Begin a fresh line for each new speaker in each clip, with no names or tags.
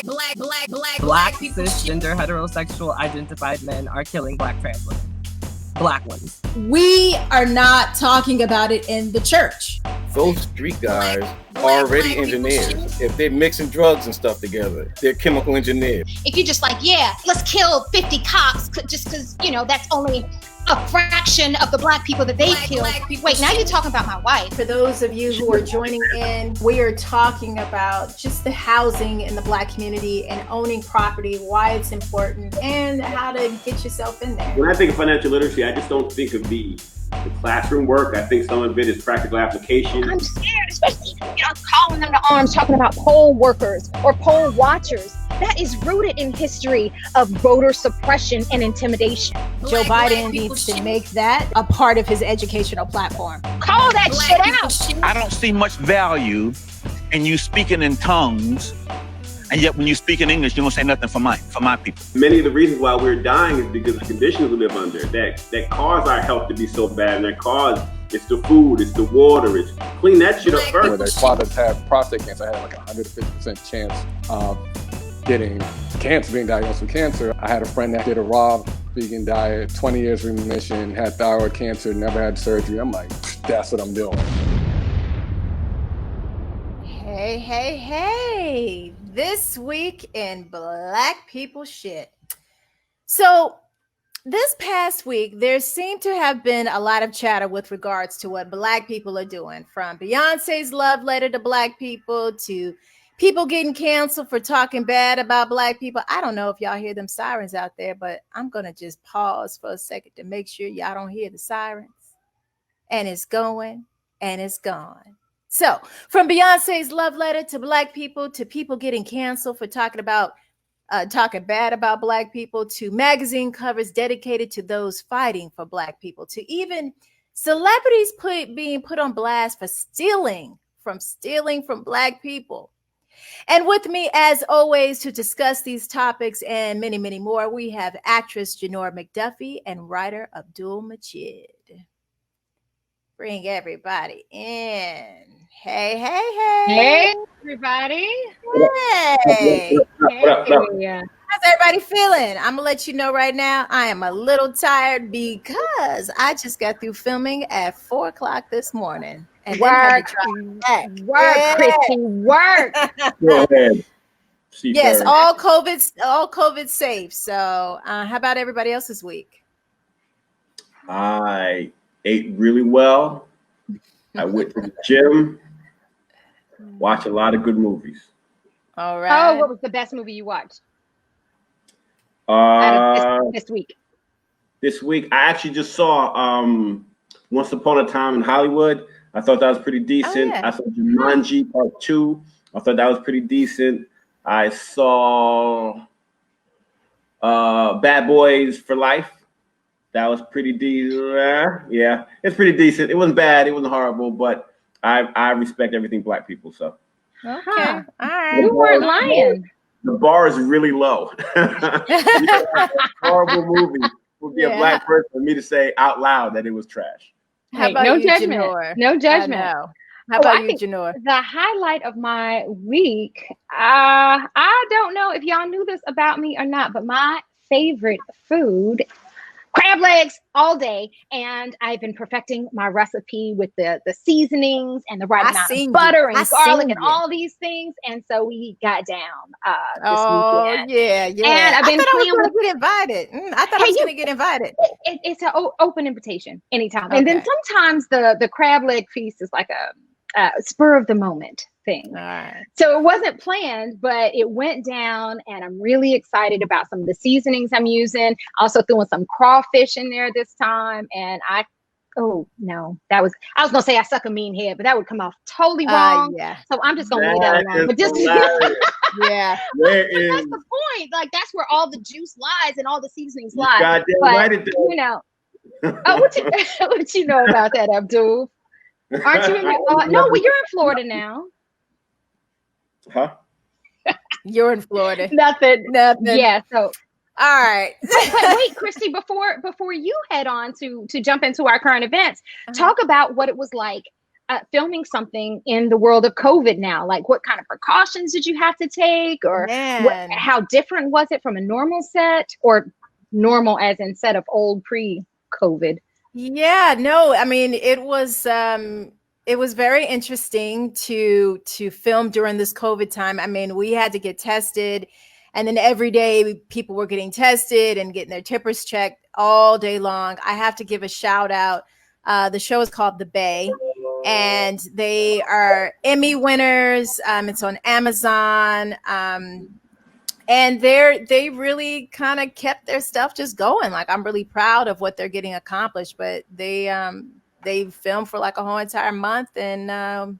Black cisgender heterosexual identified men are killing Black trans women. Black ones.
We are not talking about it in the church.
Those street guys are already engineers. If they're mixing drugs and stuff together, they're chemical engineers.
If you're just like, yeah, let's kill 50 cops just because, that's only a fraction of the Black people that they killed. Wait, now you're talking about my wife.
For those of you who are joining in, we are talking about just the housing in the Black community and owning property, why it's important, and how to get yourself in there.
When I think of financial literacy, I just don't think of the classroom work. I think some of it is practical application.
I'm scared, especially, calling them to arms, talking about poll workers or poll watchers. That is rooted in history of voter suppression and intimidation.
Joe Biden needs to make that a part of his educational platform.
Call that shit out.
I don't see much value in you speaking in tongues, and yet when you speak in English, you don't say nothing for my people.
Many of the reasons why we're dying is because of the conditions we live under that cause our health to be so bad, and that cause it's the food, it's the water, it's clean that shit up first.
When their fathers had prostate cancer, I had like a 150% chance of getting cancer, being diagnosed with cancer. I had a friend that did a raw vegan diet, 20 years remission, had thyroid cancer, never had surgery. I'm like, that's what I'm doing.
Hey. This week in Black people shit. So this past week, there seemed to have been a lot of chatter with regards to what Black people are doing, from Beyonce's love letter to Black people to people getting canceled for talking bad about Black people. I don't know if y'all hear them sirens out there, but I'm going to just pause for a second to make sure y'all don't hear the sirens. And it's going and it's gone. So from Beyonce's love letter to Black people to people getting canceled for talking bad about Black people, to magazine covers dedicated to those fighting for Black people, to even celebrities being put on blast for stealing from Black people. And with me, as always, to discuss these topics and many, many more, we have actress Janora McDuffie and writer Abdul Majid. Bring everybody in. Hey.
Hey, everybody.
Hey.
Yeah.
How's everybody feeling? I'm going to let you know right now, I am a little tired because I just got through filming at 4 o'clock this morning. And
Work, Chrystee, work.
Go ahead.
Yes, all COVID safe. So how about everybody else's week?
I ate really well. I went to the gym, watched a lot of good movies.
All right.
Oh, what was the best movie you watched? Out of this week.
This week, I actually just saw Once Upon a Time in Hollywood. I thought that was pretty decent. I saw Jumanji Part 2. I thought that was pretty decent. I saw Bad Boys for Life. That was pretty decent. Yeah, it's pretty decent. It wasn't bad. It wasn't horrible, but I respect everything Black people. So.
Okay. All right.
You weren't lying.
The bar is really low. Horrible movie would be a Black person for me to say out loud that it was trash.
How about
no
you,
judgment.
Janora?
No judgment.
How about you,
think
Janora?
The highlight of my week, I don't know if y'all knew this about me or not, but my favorite food, crab legs all day, and I've been perfecting my recipe with the seasonings and the right amount of butter and garlic and all these things, and so we got down this weekend.
Yeah.
And I've been
I was going to get invited. I thought I was going to get invited.
It's an open invitation anytime, and then sometimes the crab leg feast is like a spur of the moment thing.
All right.
So it wasn't planned, but it went down, and I'm really excited about some of the seasonings I'm using. Also throwing some crawfish in there this time, and I was gonna say I suck a mean head, but that would come off totally wrong. So I'm just gonna leave that alone. But just
yeah,
that's the point. Like that's where all the juice lies and all the seasonings lie.
Goddamn right it does.
What you know about that, Abdul? Aren't you in no, well, you're in Florida now.
Huh?
You're in Florida.
Nothing. Yeah. So,
all right.
but wait, Chrystee, before you head on to jump into our current events, talk about what it was like filming something in the world of COVID now? Like, what kind of precautions did you have to take, or how different was it from a normal set, or normal as in set of old pre-COVID?
Yeah, no, I mean, it was very interesting to film during this COVID time. I mean, we had to get tested, and then every day people were getting tested and getting their tempers checked all day long. I have to give a shout out. The show is called The Bay, and they are Emmy winners. It's on Amazon. And they really kind of kept their stuff just going. Like, I'm really proud of what they're getting accomplished, but they filmed for like a whole entire month. And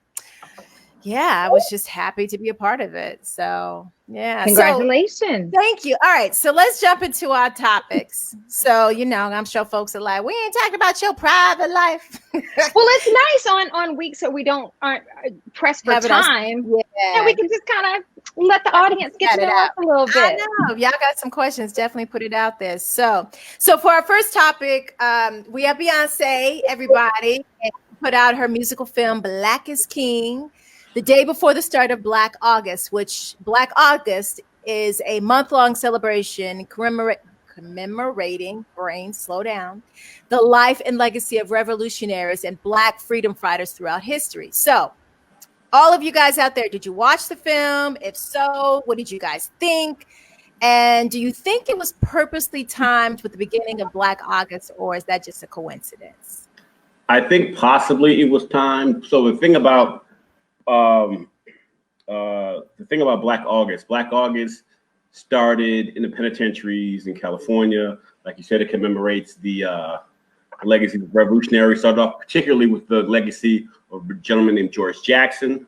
yeah, I was just happy to be a part of it. So yeah.
Congratulations.
Thank you. All right. So let's jump into our topics. So, I'm sure folks are like, we ain't talking about your private life.
Well, it's nice on weeks so we aren't pressed for time. And we can just kind of let the audience get to know us a little bit.
I know. Y'all got some questions. Definitely put it out there. So for our first topic, we have Beyonce, everybody, and put out her musical film, Black is King, the day before the start of Black August, which Black August is a month-long celebration commemorating, brain, slow down, the life and legacy of revolutionaries and Black freedom fighters throughout history. So all of you guys out there, did you watch the film? If so, what did you guys think? And do you think it was purposely timed with the beginning of Black August, or is that just a coincidence?
I think possibly it was timed. So the thing about Black August started in the penitentiaries in California. Like you said, it commemorates the legacy of revolutionaries. Started off particularly with the legacy of a gentleman named George Jackson,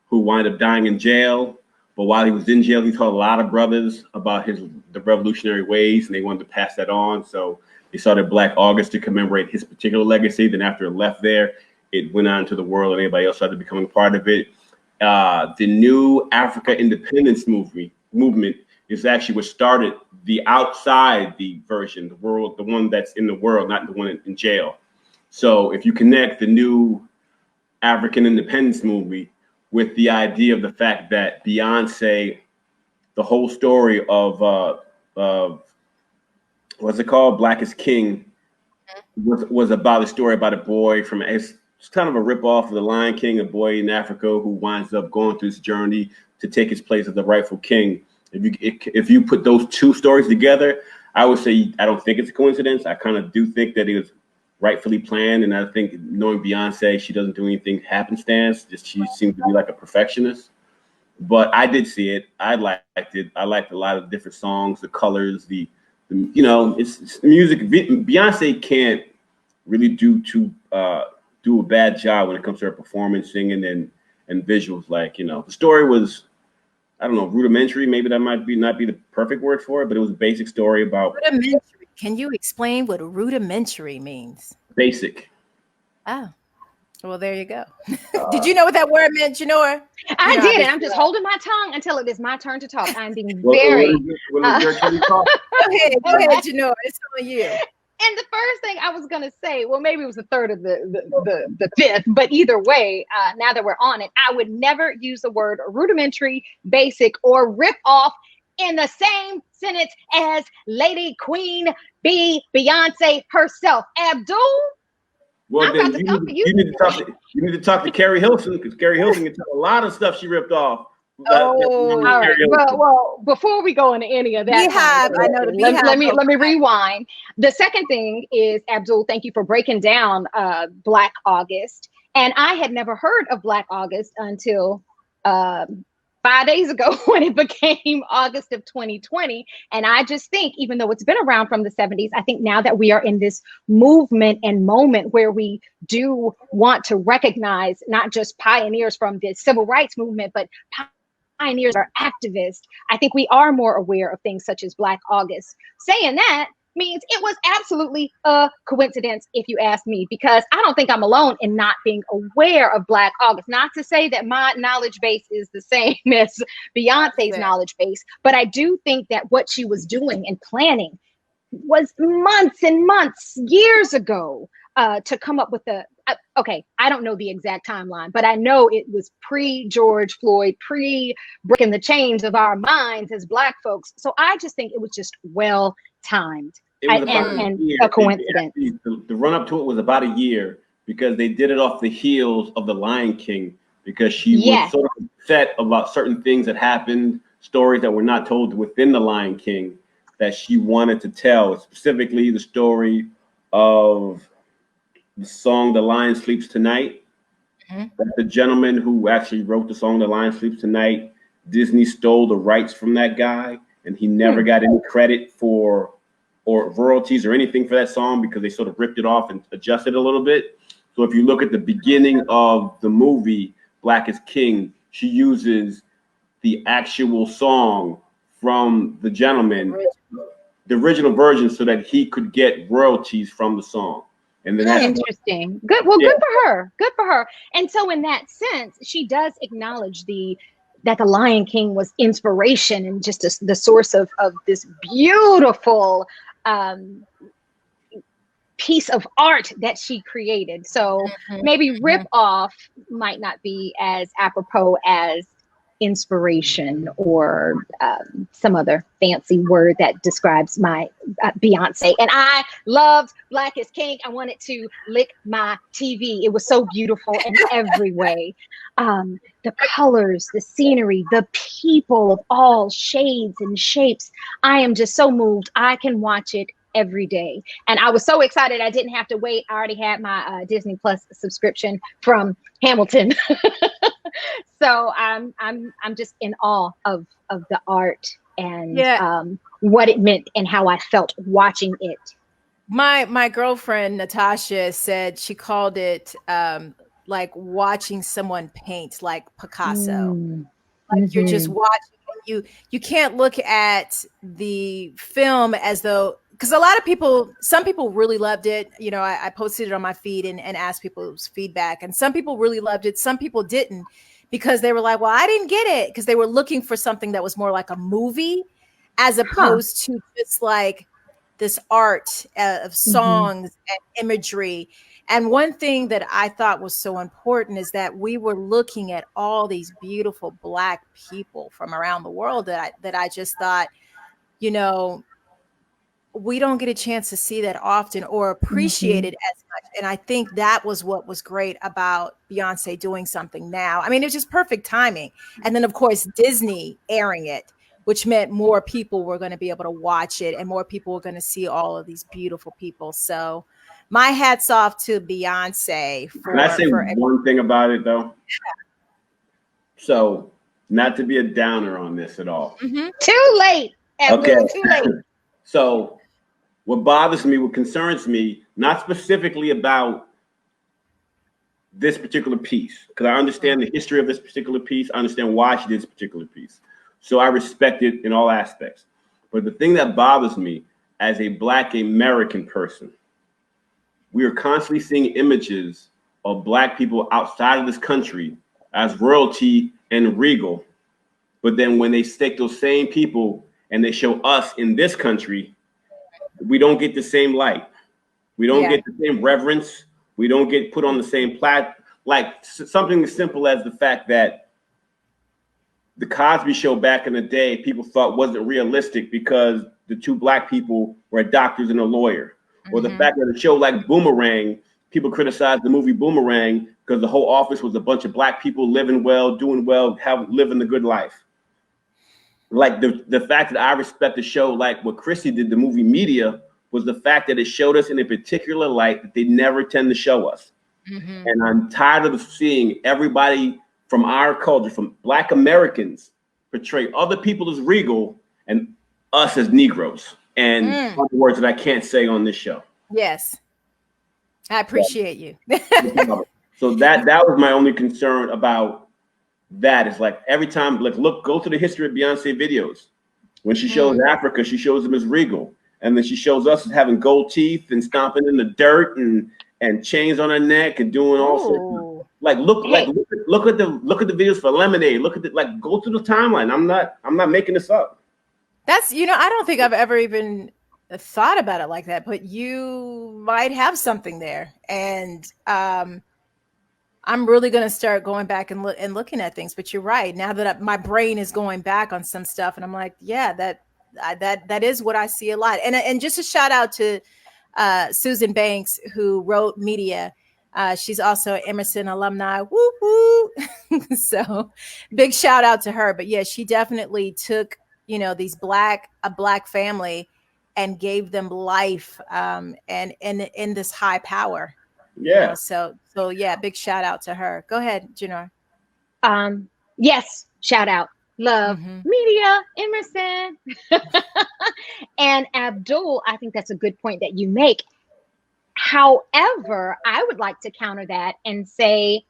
who wound up dying in jail. But while he was in jail, he taught a lot of brothers about the revolutionary ways, and they wanted to pass that on. So they started Black August to commemorate his particular legacy. Then after it left there, it went on to the world, and everybody else started becoming part of it. The new Africa independence movement is actually what started the outside the version, the one that's in the world, not the one in jail. So if you connect the new African independence movement with the idea of the fact that Beyonce, the whole story of what's it called, Black is King, was about a story about a boy from, it's kind of a ripoff of The Lion King, a boy in Africa who winds up going through this journey to take his place as the rightful king. If you put those two stories together, I would say I don't think it's a coincidence. I kind of do think that it was rightfully planned, and I think, knowing Beyonce, she doesn't do anything happenstance. She seems to be like a perfectionist. But I did see it. I liked it. I liked a lot of the different songs, the colors, it's music. Beyonce can't really do a bad job when it comes to her performance, singing, and visuals. Like, the story was, I don't know, rudimentary. Maybe that might not be the perfect word for it, but it was a basic story about.
Rudimentary. Can you explain what rudimentary means?
Basic.
Oh, well, there you go. Did you know what that word meant, Janora?
I did. I'm just holding my tongue until it is my turn to talk. I'm being very.
Go ahead, Janora. It's on you.
And the first thing I was going to say, well, maybe it was the third of the fifth, but either way, now that we're on it, I would never use the word rudimentary, basic, or rip off in the same sentence as Lady Queen Bee, Beyonce herself. Abdul,
well, I'm about to come for you. You need to talk to Carrie Hilson, because Carrie Hilson can tell a lot of stuff she ripped off.
All right. Well, before we go into any of that, let me rewind. The second thing is, Abdul, thank you for breaking down Black August. And I had never heard of Black August until 5 days ago when it became August of 2020. And I just think, even though it's been around from the 70s, I think now that we are in this movement and moment where we do want to recognize not just pioneers from the civil rights movement, but pioneers or activists, I think we are more aware of things such as Black August. Saying that means it was absolutely a coincidence, if you ask me, because I don't think I'm alone in not being aware of Black August. Not to say that my knowledge base is the same as Beyonce's knowledge base, but I do think that what she was doing and planning was months and months, years ago, to come up with okay, I don't know the exact timeline, but I know it was pre-George Floyd, pre-breaking the chains of our minds as Black folks. So I just think it was just well timed and a coincidence.
The run up to it was about a year because they did it off the heels of The Lion King, because she was sort of upset about certain things that happened, stories that were not told within The Lion King that she wanted to tell, specifically the story of the song The Lion Sleeps Tonight. That the gentleman who actually wrote the song The Lion Sleeps Tonight, Disney stole the rights from that guy, and he never got any credit for or royalties or anything for that song because they sort of ripped it off and adjusted a little bit. So if you look at the beginning of the movie Black is King, she uses the actual song from the gentleman, the original version, so that he could get royalties from the song. And then that's
interesting. Good. Well, good for her. Good for her. And so in that sense, she does acknowledge that The Lion King was inspiration and just the source of this beautiful piece of art that she created. So maybe rip off might not be as apropos as inspiration or some other fancy word that describes my Beyonce. And I loved Black is King. I wanted to lick my TV. It was so beautiful in every way. The colors, the scenery, the people of all shades and shapes. I am just so moved. I can watch it every day. And I was so excited I didn't have to wait. I already had my Disney Plus subscription from Hamilton. So I'm just in awe of the art and what it meant and how I felt watching it.
My girlfriend Natasha said she called it like watching someone paint, like Picasso. Like you're just watching. You can't look at the film as though, because a lot of people, some people really loved it. You know, I posted it on my feed and asked people's feedback, and some people really loved it. Some people didn't, because they were like, well, I didn't get it, because they were looking for something that was more like a movie as opposed to just like this art of songs and imagery. And one thing that I thought was so important is that we were looking at all these beautiful Black people from around the world that I just thought, you know, we don't get a chance to see that often or appreciate it as much. And I think that was what was great about Beyonce doing something now. I mean, it was just perfect timing. And then, of course, Disney airing it, which meant more people were going to be able to watch it and more people were going to see all of these beautiful people. So my hat's off to Beyonce.
Can I say one thing about it, though? So, not to be a downer on this at all.
Too late. Okay. Too late.
So, what bothers me, what concerns me, not specifically about this particular piece, because I understand the history of this particular piece. I understand why she did this particular piece. So I respect it in all aspects. But the thing that bothers me as a Black American person, we are constantly seeing images of Black people outside of this country as royalty and regal. But then when they stick those same people and they show us in this country, we don't get the same light. We don't get the same reverence. We don't get put on the same like something as simple as the fact that the Cosby Show back in the day, people thought wasn't realistic because the two Black people were doctors and a lawyer. Or the fact that a show like Boomerang, people criticized the movie Boomerang because the whole office was a bunch of Black people living well, doing well, living the good life. Like the fact that I respect the show, like what Chrystee did, the movie Media, was the fact that it showed us in a particular light that they never tend to show us. And I'm tired of seeing everybody from our culture, from Black Americans, portray other people as regal and us as Negroes. And other words that I can't say on this show.
Yes. I appreciate you.
So that was my only concern about that. Is like every time, like, go to the history of Beyonce videos. When she shows Africa, she shows them as regal. And then she shows us as having gold teeth and stomping in the dirt and chains on her neck and doing all sorts. Like look at the videos for Lemonade. Look at go through the timeline. I'm not making this up.
That's, I don't think I've ever even thought about it like that, but you might have something there. And I'm really going to start going back and looking at things. But you're right. Now that my brain is going back on some stuff, and I'm like, yeah, that is what I see a lot. And just a shout out to Susan Banks, who wrote Media. She's also an Emerson alumni. Woo woo! So big shout out to her. But yeah, she definitely took a black family and gave them life, and in this high power.
Yeah.
So yeah, big shout out to her. Go ahead, Janora.
Yes, shout out. Love Media, Emerson. And Abdul, I think that's a good point that you make. However, I would like to counter that and say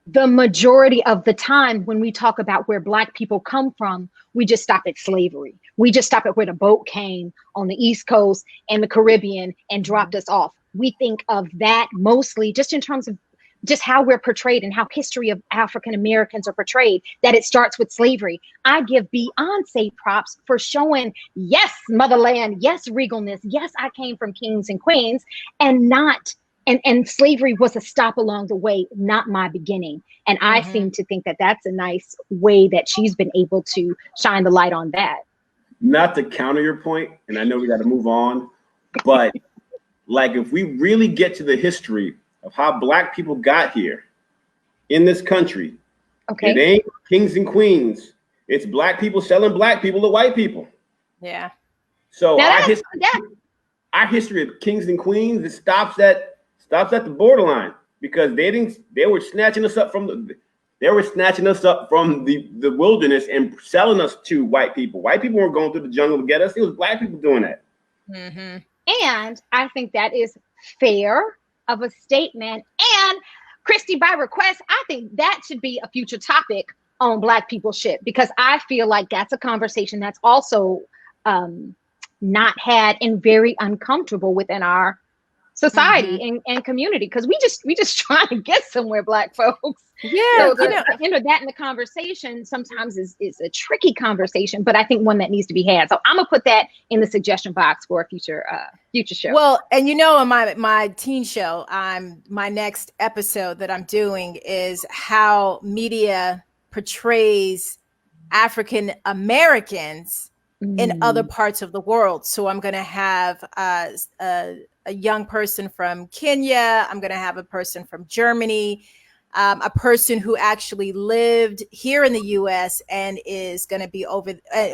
the majority of the time when we talk about where Black people come from, we just stop at slavery. We just stop at where the boat came on the East Coast and the Caribbean and dropped us off. We think of that mostly just in terms of just how we're portrayed and how history of African Americans are portrayed, that it starts with slavery. I give Beyonce props for showing, yes, motherland, yes, regalness, yes, I came from kings and queens, and not, and slavery was a stop along the way, not my beginning. And I seem to think that that's a nice way that she's been able to shine the light on that.
Not to counter your point, and I know we got to move on, but like if we really get to the history of how Black people got here in this country, it ain't kings and queens. It's Black people selling Black people to white people.
Yeah.
So our history of kings and queens, it stops at the borderline, because they were snatching us up from the wilderness and selling us to white people. White people weren't going through the jungle to get us. It was Black people doing that.
And I think that is fair of a statement. And Chrystee, by request, I think that should be a future topic on Black people shit, because I feel like that's a conversation that's also not had and very uncomfortable within our society and community, because we just trying to get somewhere, Black folks.
Yeah,
so that in the conversation sometimes is a tricky conversation, but I think one that needs to be had. So I'm gonna put that in the suggestion box for a future show.
Well, and in my teen show, my next episode that I'm doing is how media portrays African Americans in other parts of the world. So I'm going to have a young person from Kenya. I'm going to have a person from Germany, a person who actually lived here in the U.S. and is going to be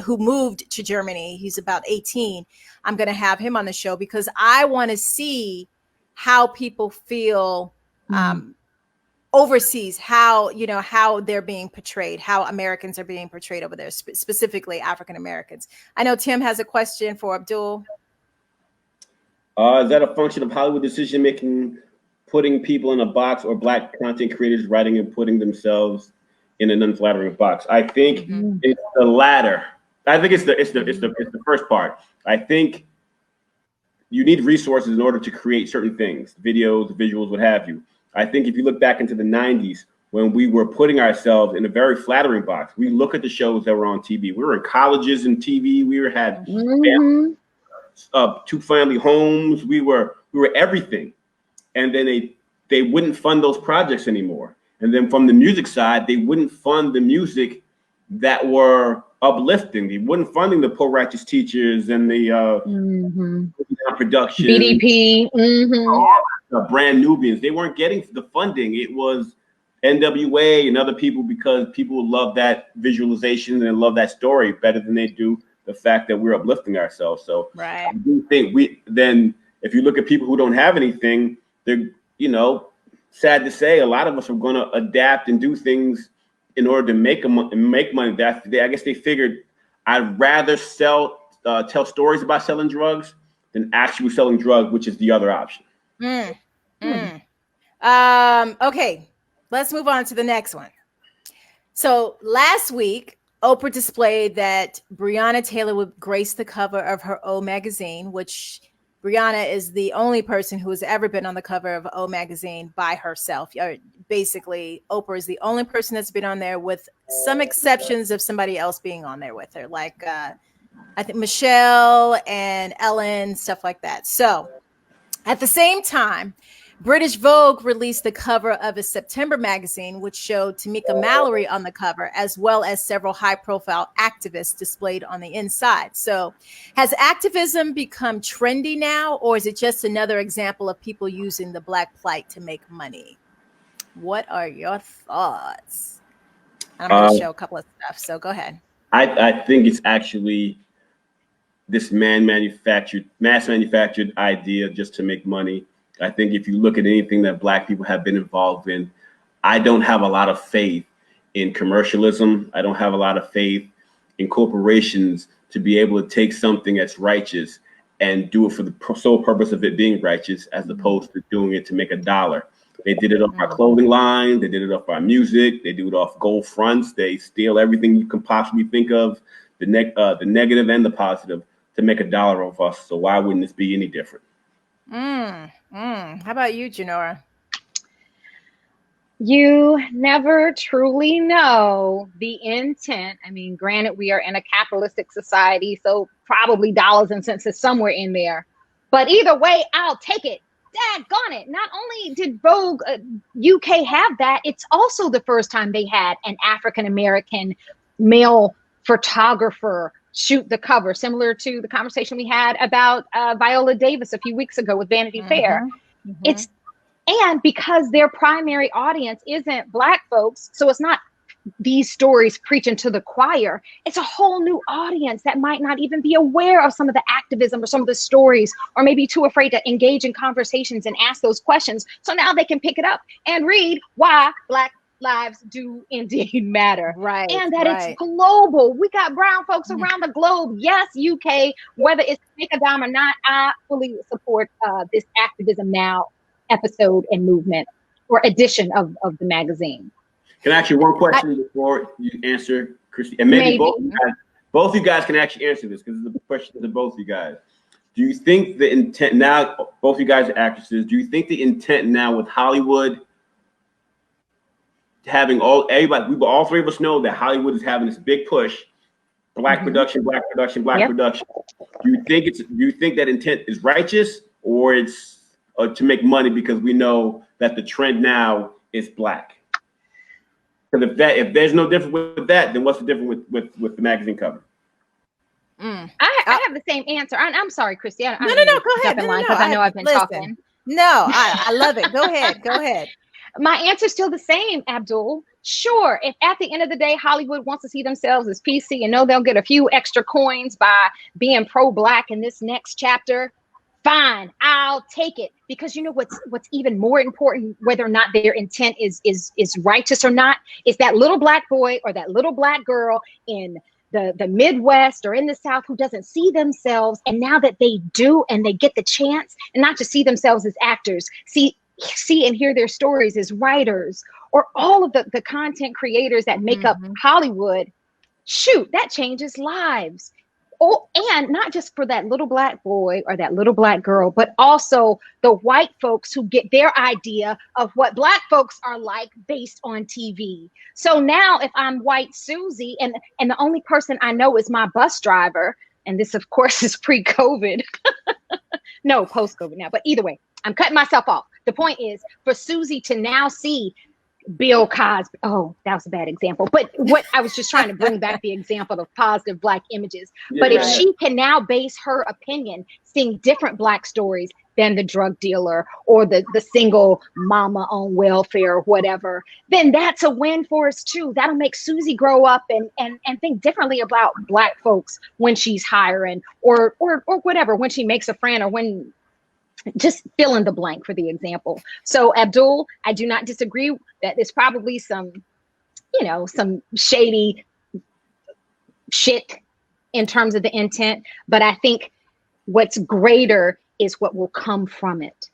who moved to Germany. He's about 18. I'm going to have him on the show because I want to see how people feel overseas, how they're being portrayed, how Americans are being portrayed over there, specifically African Americans. I know Tim has a question for Abdul.
Is that a function of Hollywood decision making, putting people in a box, or Black content creators writing and putting themselves in an unflattering box? I think it's the latter. I think it's the first part. I think you need resources in order to create certain things, videos, visuals, what have you. I think if you look back into the 90s, when we were putting ourselves in a very flattering box, we look at the shows that were on TV. We were in colleges and TV. We had two family homes. We were everything. And then they wouldn't fund those projects anymore. And then from the music side, they wouldn't fund the music that were uplifting. They wouldn't funding the Poor Righteous Teachers and the production.
BDP.
The Brand Nubians. They weren't getting the funding. It was NWA and other people, because people love that visualization and love that story better than they do the fact that we're uplifting ourselves. So I do think if you look at people who don't have anything, they're, sad to say, a lot of us are going to adapt and do things in order to make money. I guess they figured I'd rather tell stories about selling drugs than actually selling drugs, which is the other option.
Okay, let's move on to the next one. So last week, Oprah displayed that Breonna Taylor would grace the cover of her O magazine, which Breonna is the only person who has ever been on the cover of O magazine by herself. Basically, Oprah is the only person that's been on there, with some exceptions of somebody else being on there with her, like I think Michelle and Ellen, stuff like that. So at the same time, British Vogue released the cover of its September magazine, which showed Tamika Mallory on the cover, as well as several high-profile activists displayed on the inside. So has activism become trendy now, or is it just another example of people using the Black plight to make money? What are your thoughts? I'm going to show a couple of stuff, so go ahead.
I think it's actually this mass manufactured idea just to make money. I think if you look at anything that Black people have been involved in, I don't have a lot of faith in commercialism. I don't have a lot of faith in corporations to be able to take something that's righteous and do it for the sole purpose of it being righteous, as opposed to doing it to make a dollar. They did it off our clothing line. They did it off our music. They do it off gold fronts. They steal everything you can possibly think of, the negative and the positive, to make a dollar off us. So why wouldn't this be any different?
How about you, Janora?
You never truly know the intent. I mean, granted, we are in a capitalistic society, so probably dollars and cents is somewhere in there. But either way, I'll take it. Daggone it. Not only did Vogue UK have that, it's also the first time they had an African-American male photographer shoot the cover, similar to the conversation we had about Viola Davis a few weeks ago with Vanity Fair. And because their primary audience isn't Black folks, so it's not these stories preaching to the choir, it's a whole new audience that might not even be aware of some of the activism or some of the stories, or maybe too afraid to engage in conversations and ask those questions. So now they can pick it up and read why Black lives do indeed matter.
Right.
And that it's global. We got brown folks around the globe. Yes, UK, whether it's make a dime or not, I fully support this Activism Now episode and movement or edition of the magazine.
Can I ask you one question before you answer, Chrystee? And maybe. Both you guys can actually answer this, because it's a question to both you guys. Do you think the intent now, both you guys are actresses, do you think the intent now with Hollywood having all three of us know that Hollywood is having this big push, Black production, Black production, Black production. Do you think that intent is righteous, or it's to make money because we know that the trend now is Black? Because if there's no difference with that, then what's the difference with the magazine cover?
I have the same answer. I'm sorry, Chrystee.
No, go ahead.
Because I know I've been talking.
No, I love it. Go ahead.
My answer's still the same, Abdul. Sure, if at the end of the day, Hollywood wants to see themselves as PC and know they'll get a few extra coins by being pro-Black in this next chapter, fine, I'll take it. Because you know what's even more important, whether or not their intent is righteous or not, is that little Black boy or that little Black girl in the Midwest or in the South who doesn't see themselves, and now that they do and they get the chance, and not just see themselves as actors, see and hear their stories as writers, or all of the content creators that make up Hollywood, shoot, that changes lives. Oh, and not just for that little Black boy or that little Black girl, but also the white folks who get their idea of what Black folks are like based on TV. So now if I'm white Susie and the only person I know is my bus driver, and this of course is pre-COVID, no, post-COVID now, but either way, I'm cutting myself off. The point is for Susie to now see Bill Cosby. Oh, that was a bad example. But what I was just trying to bring back the example of positive Black images. Yeah, but if she can now base her opinion seeing different Black stories than the drug dealer or the single mama on welfare or whatever, then that's a win for us too. That'll make Susie grow up and think differently about Black folks when she's hiring or whatever, when she makes a friend or when just fill in the blank for the example. So Abdul, I do not disagree that there's probably some shady shit in terms of the intent, but I think what's greater is what will come from it.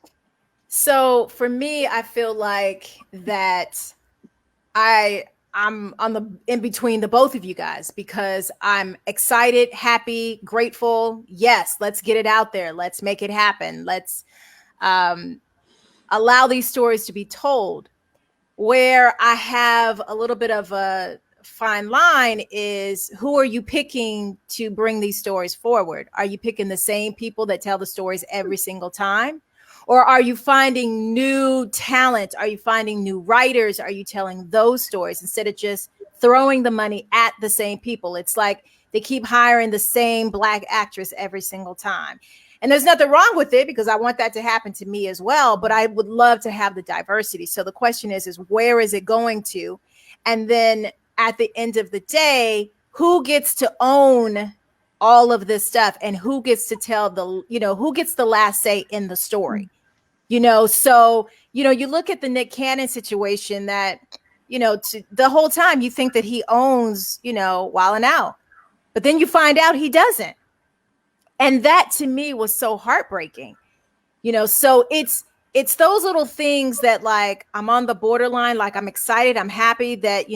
So for me, I feel like that I'm in between the both of you guys, because I'm excited, happy, grateful. Yes, let's get it out there. Let's make it happen. Let's allow these stories to be told. Where I have a little bit of a fine line is, who are you picking to bring these stories forward? Are you picking the same people that tell the stories every single time? Or are you finding new talent? Are you finding new writers? Are you telling those stories instead of just throwing the money at the same people? It's like they keep hiring the same Black actress every single time. And there's nothing wrong with it, because I want that to happen to me as well. But I would love to have the diversity. So the question is where is it going to? And then at the end of the day, who gets to own all of this stuff, and who gets to tell who gets the last say in the story? So, you look at the Nick Cannon situation that, the whole time you think that he owns, Wild 'N Out, but then you find out he doesn't. And that to me was so heartbreaking, so it's those little things that, like, I'm on the borderline, like I'm excited, I'm happy that,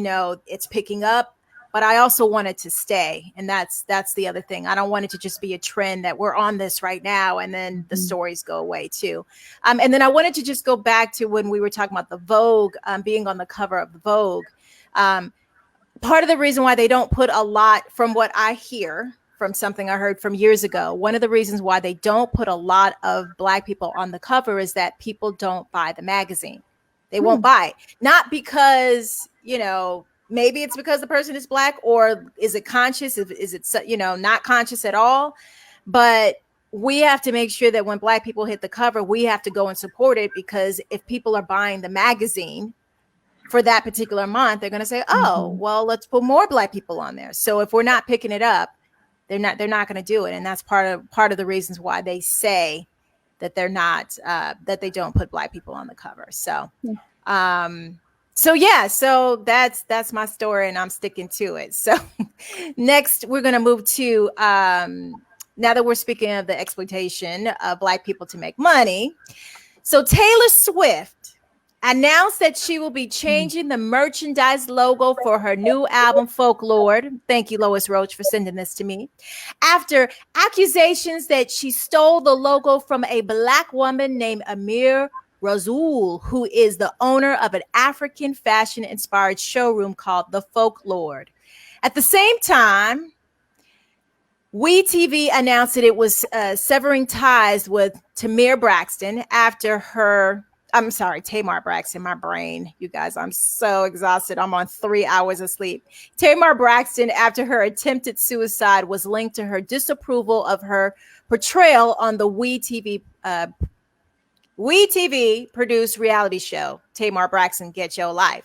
it's picking up, but I also want it to stay. And that's the other thing. I don't want it to just be a trend that we're on this right now and then the stories go away too. And then I wanted to just go back to when we were talking about the Vogue, being on the cover of the Vogue. Part of the reason why they don't put a lot, from what I hear, from something I heard from years ago, one of the reasons why they don't put a lot of Black people on the cover is that people don't buy the magazine. They won't buy it. Not because, maybe it's because the person is Black, or is it conscious? Is it, not conscious at all? But we have to make sure that when Black people hit the cover, we have to go and support it, because if people are buying the magazine for that particular month, they're going to say, oh, well, let's put more Black people on there. So if we're not picking it up, they're not going to do it. And that's part of the reasons why they say that they're not, that they don't put Black people on the cover. So, so that's my story, and I'm sticking to it. So next we're going to move to, now that we're speaking of the exploitation of Black people to make money. So Taylor Swift announced that she will be changing the merchandise logo for her new album, Folklore. Thank you, Lois Roach, for sending this to me. After accusations that she stole the logo from a Black woman named Amir Razul, who is the owner of an African fashion-inspired showroom called The Folklore. At the same time, WeTV announced that it was severing ties with Tamar Braxton after her... I'm sorry, Tamar Braxton, my brain. You guys, I'm so exhausted. I'm on 3 hours of sleep. Tamar Braxton, after her attempted suicide, was linked to her disapproval of her portrayal on the WeTV produced reality show, Tamar Braxton Get Your Life.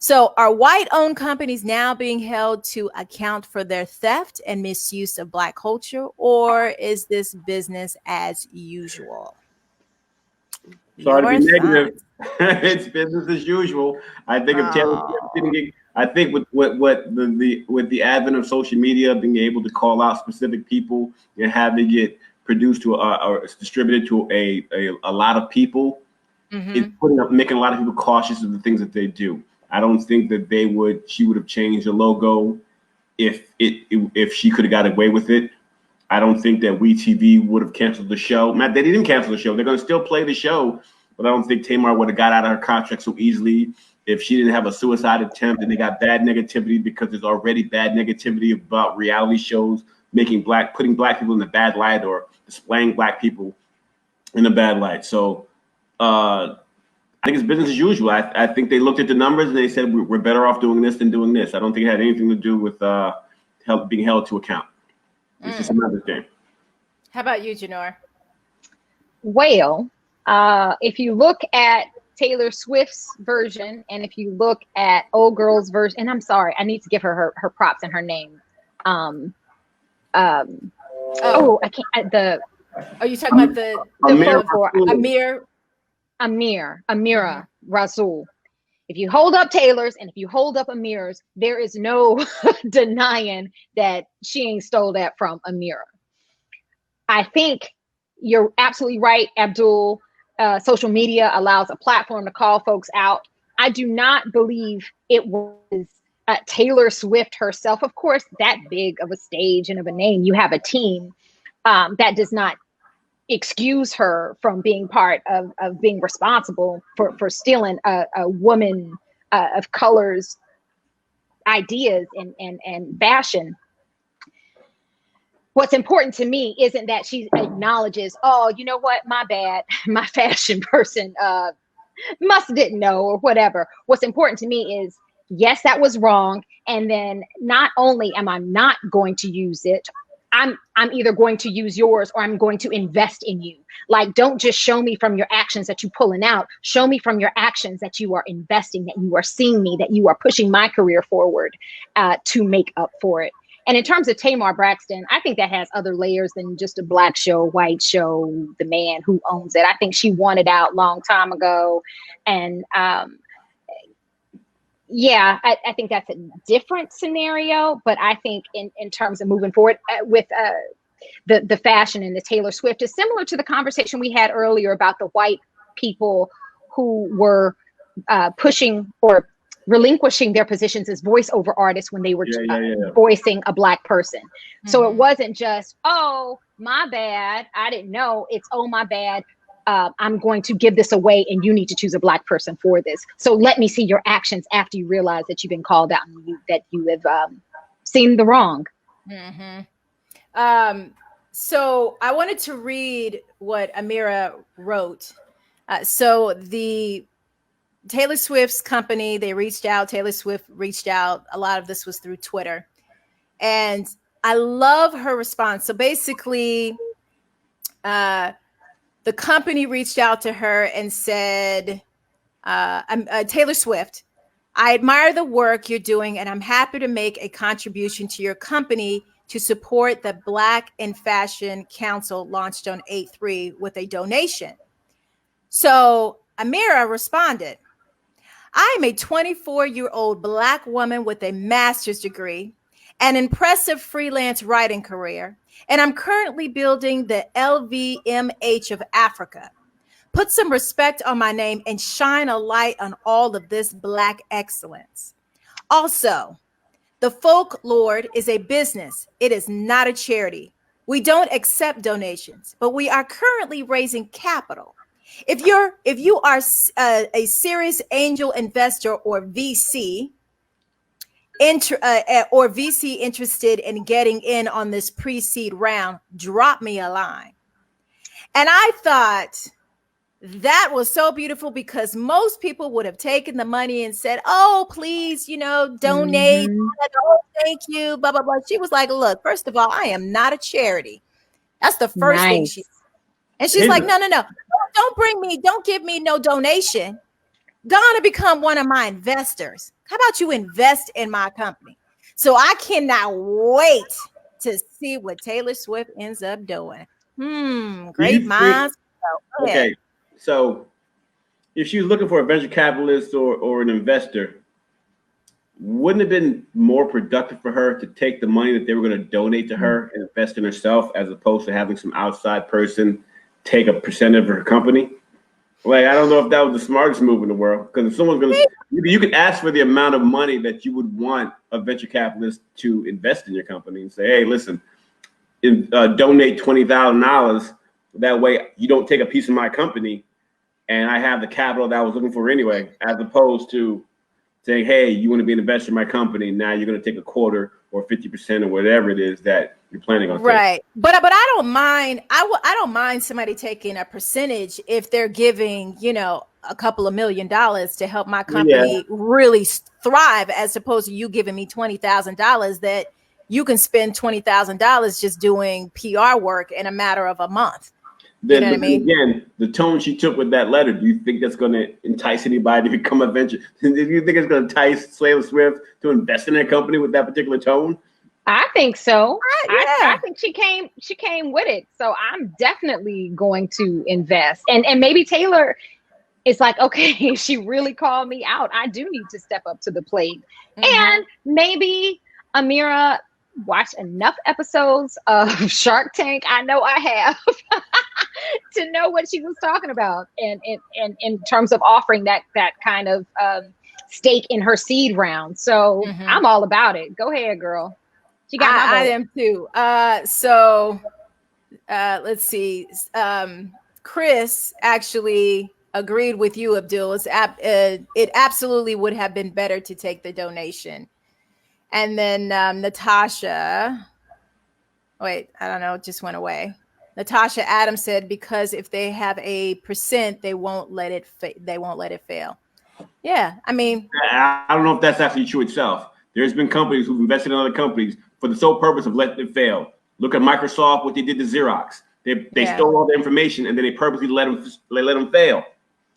So are white-owned companies now being held to account for their theft and misuse of Black culture, or is this business as usual?
Sorry to be negative. It's business as usual. I think if Taylor Swift didn't get, I think with the advent of social media, being able to call out specific people and having it produced to or distributed to a lot of people, it's making a lot of people cautious of the things that they do. I don't think that she would have changed the logo if she could have got away with it. I don't think that WeTV would have canceled the show. Matt, they didn't cancel the show. They're going to still play the show, but I don't think Tamar would have got out of her contract so easily if she didn't have a suicide attempt and they got bad negativity, because there's already bad negativity about reality shows putting Black people in a bad light or displaying Black people in a bad light. So I think it's business as usual. I think they looked at the numbers and they said we're better off doing this than doing this. I don't think it had anything to do with being held to account. It's just another thing.
How about you, Janora?
Well, if you look at Taylor Swift's version, and if you look at Old Girl's version, and I'm sorry, I need to give her props and her name. I can't.
Are you talking about the
Amira Razul? If you hold up Taylor's and if you hold up Amir's, there is no denying that she ain't stole that from Amira. I think you're absolutely right, Abdul. Social media allows a platform to call folks out. I do not believe it was Taylor Swift herself. Of course, that big of a stage and of a name, you have a team. That does not excuse her from being part of being responsible for stealing a woman of color's ideas and fashion, what's important to me isn't that she acknowledges, oh, you know what, my bad, my fashion person must didn't know or whatever. What's important to me is, yes, that was wrong. And then not only am I not going to use it, I'm either going to use yours or I'm going to invest in you. Like, don't just show me from your actions that you're pulling out. Show me from your actions that you are investing, that you are seeing me, that you are pushing my career forward to make up for it. And in terms of Tamar Braxton, I think that has other layers than just a black show, white show, the man who owns it. I think she wanted out long time ago. And yeah, I think that's a different scenario. But I think in terms of moving forward with the fashion and the Taylor Swift is similar to the conversation we had earlier about the white people who were pushing or relinquishing their positions as voiceover artists when they were voicing a black person. Mm-hmm. So it wasn't just, oh, my bad, I didn't know. It's, oh, my bad, I'm going to give this away and you need to choose a black person for this. So let me see your actions after you realize that you've been called out and that you have seen the wrong.
Mm-hmm. So I wanted to read what Amira wrote. So the Taylor Swift's company, Taylor Swift reached out. A lot of this was through Twitter. And I love her response. So basically, the company reached out to her and said, Taylor Swift, I admire the work you're doing, and I'm happy to make a contribution to your company to support the Black in Fashion Council launched on 8/3 with a donation. So Amira responded, I am a 24-year-old Black woman with a master's degree, an impressive freelance writing career, and I'm currently building the LVMH of Africa. Put some respect on my name and shine a light on all of this Black excellence. Also, the Folklore is a business. It is not a charity. We don't accept donations, but we are currently raising capital. If you are a serious angel investor or VC interested in getting in on this pre-seed round, drop me a line. And I thought that was so beautiful because most people would have taken the money and said, oh, please, donate. Oh, thank you, blah, blah, blah. She was like, look, first of all, I am not a charity. That's the first thing she said. And she's like, no. Don't give me no donation. Gonna become one of my investors. How about you invest in my company? So I cannot wait to see what Taylor Swift ends up doing. Great minds.
Okay, so if she was looking for a venture capitalist or an investor, wouldn't it have been more productive for her to take the money that they were going to donate to her and invest in herself, as opposed to having some outside person take a percent of her company? Like, I don't know if that was the smartest move in the world, because if someone's going to, you could ask for the amount of money that you would want a venture capitalist to invest in your company and say, hey, listen, donate $20,000. That way you don't take a piece of my company and I have the capital that I was looking for anyway, as opposed to saying, hey, you want to be an investor in my company. Now you're going to take a quarter or 50% or whatever it is that you're planning on.
Right. But I don't mind. I don't mind somebody taking a percentage if they're giving, a couple of $1 million to help my company really thrive, as opposed to you giving me $20,000 that you can spend $20,000 just doing PR work in a matter of a month.
Then,
you know what I mean?
Again, the tone she took with that letter, do you think that's going to entice anybody to become a venture? Do you think it's going to entice Taylor Swift to invest in their company with that particular tone?
I think so. I think she came with it. So I'm definitely going to invest. And maybe Taylor is like, okay, she really called me out. I do need to step up to the plate. Mm-hmm. And maybe Amira watched enough episodes of Shark Tank, I know I have, to know what she was talking about and in terms of offering that kind of stake in her seed round. So I'm all about it. Go ahead, girl. She got my vote.
I am too. So let's see. Chris actually agreed with you, Abdul. It absolutely would have been better to take the donation. And then Natasha, wait, I don't know, it just went away. Natasha Adams said because if they have a percent, they won't let it fail. Yeah, I mean,
I don't know if that's actually true itself. There's been companies who've invested in other companies for the sole purpose of letting it fail. Look at Microsoft, what they did to Xerox. They stole all the information and then they purposely let them fail.